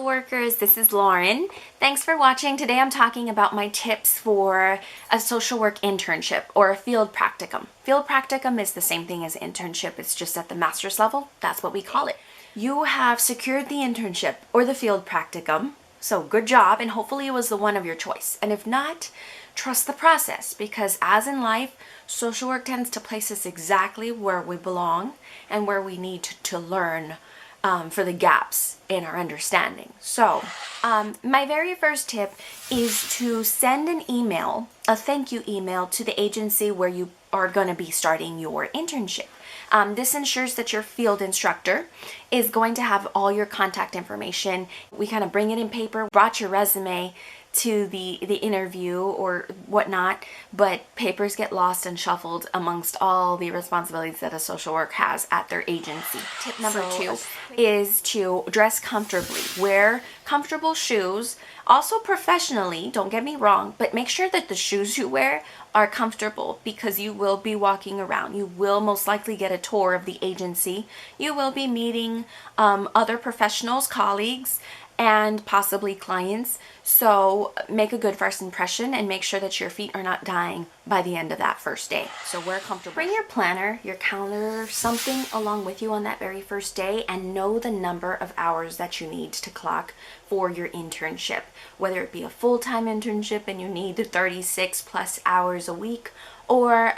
workers, this is Lauren. Thanks for watching. Today I'm talking about my tips for a social work internship or a field practicum. Field practicum is the same thing as internship, it's just at the master's level. That's what we call it. You have secured the internship or the field practicum, so good job, and hopefully it was the one of your choice. And if not, trust the process, because as in life, social work tends to place us exactly where we belong and where we need to learn for the gaps in our understanding. So my very first tip is to send an email, a thank you email, to the agency where you are going to be starting your internship. This ensures that your field instructor is going to have all your contact information. We kind of bring it in paper, brought your resume to the interview or whatnot, but papers get lost and shuffled amongst all the responsibilities that a social work has at their agency. Tip number 2 is to dress comfortably. Wear comfortable shoes, also professionally, don't get me wrong, but make sure that the shoes you wear are comfortable, because you will be walking around. You will most likely get a tour of the agency. You will be meeting other professionals, colleagues, and possibly clients. So make a good first impression and make sure that your feet are not dying by the end of that first day. So wear comfortable. Bring your planner, your calendar, something along with you on that very first day, and know the number of hours that you need to clock for your internship. Whether it be a full-time internship and you need 36 plus hours a week, or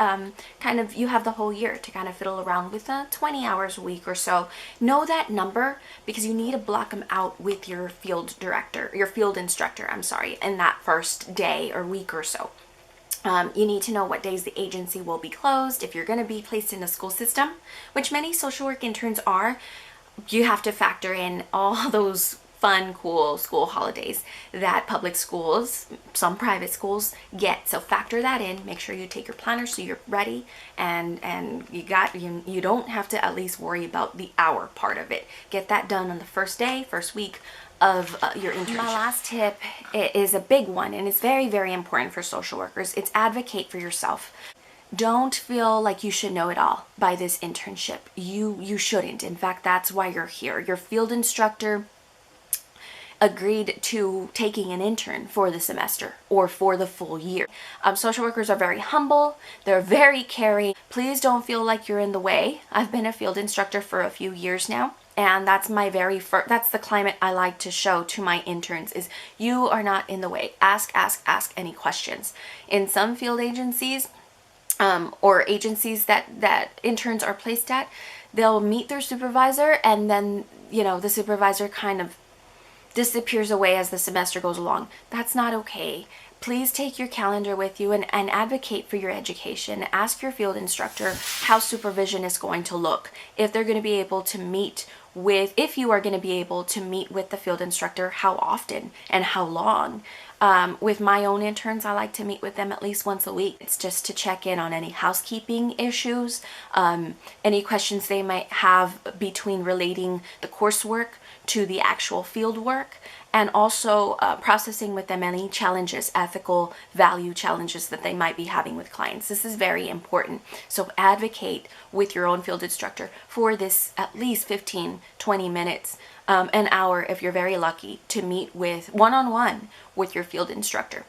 kind of you have the whole year to kind of fiddle around with 20 hours a week or so. Know that number, because you need to block them out with your field instructor, in that first day or week or so. You need to know what days the agency will be closed. If you're going to be placed in a school system, which many social work interns are, you have to factor in all those fun, cool school holidays that public schools, some private schools get. So factor that in. Make sure you take your planner so you're ready, and you don't have to at least worry about the hour part of it. Get that done on the first day, first week of your internship. My last tip is a big one, and it's very, very important for social workers. It's advocate for yourself. Don't feel like you should know it all by this internship. You shouldn't. In fact, that's why you're here. Your field instructor agreed to taking an intern for the semester or for the full year. Social workers are very humble. They're very caring. Please don't feel like you're in the way. I've been a field instructor for a few years now, and that's my that's the climate I like to show to my interns, is you are not in the way. Ask any questions. In some field agencies or agencies that interns are placed at, they'll meet their supervisor, and then the supervisor kind of disappears away as the semester goes along. That's not okay. Please take your calendar with you and advocate for your education. Ask your field instructor how supervision is going to look. If they're going to be able to meet with, if you are going to be able to meet with the field instructor, how often and how long. With my own interns, I like to meet with them at least once a week. It's just to check in on any housekeeping issues, any questions they might have between relating the coursework to the actual field work, and also processing with them any challenges, ethical value challenges that they might be having with clients. This is very important. So advocate with your own field instructor for this at least 15-20 minutes, an hour if you're very lucky, to meet with one-on-one with your field instructor.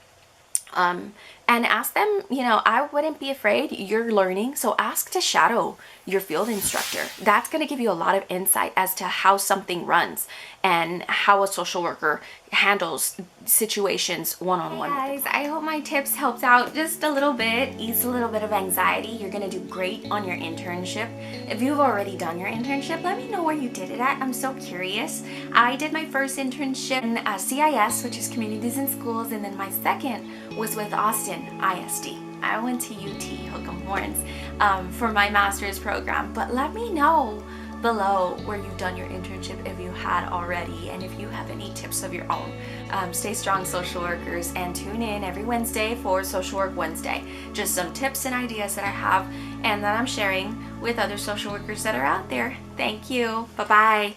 And ask them, I wouldn't be afraid. You're learning, so ask to shadow your field instructor. That's going to give you a lot of insight as to how something runs and how a social worker handles situations one-on-one. Hey guys, I hope my tips helped out just a little bit, eased a little bit of anxiety. You're going to do great on your internship. If you've already done your internship, let me know where you did it at. I'm so curious. I did my first internship in CIS, which is Communities in Schools, and then my second was with Austin ISD. I went to UT Hook'em Horns for my master's program, but let me know below where you've done your internship if you had already, and if you have any tips of your own. Stay strong, social workers, and tune in every Wednesday for Social Work Wednesday. Just some tips and ideas that I have and that I'm sharing with other social workers that are out there. Thank you. Bye-bye.